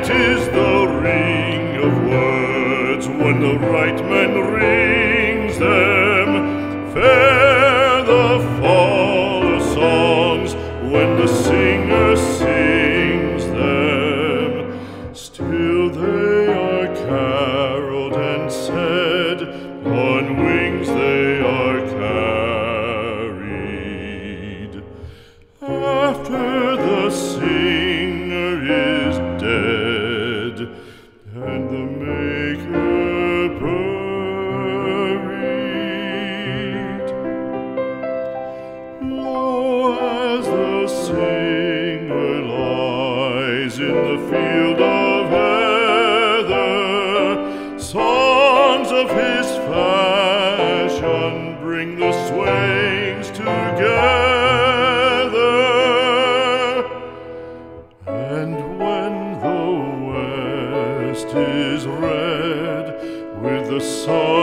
Sweet is the ring of words when the right man rings them. Fair the fall of songs when the singer sings them. Still they are caroled and said, on wings they are carried. After the singer is dead and the maker buried, lo, as the singer lies in the field of heather, songs of his fashion bring the swains together. And when the west is red with the sun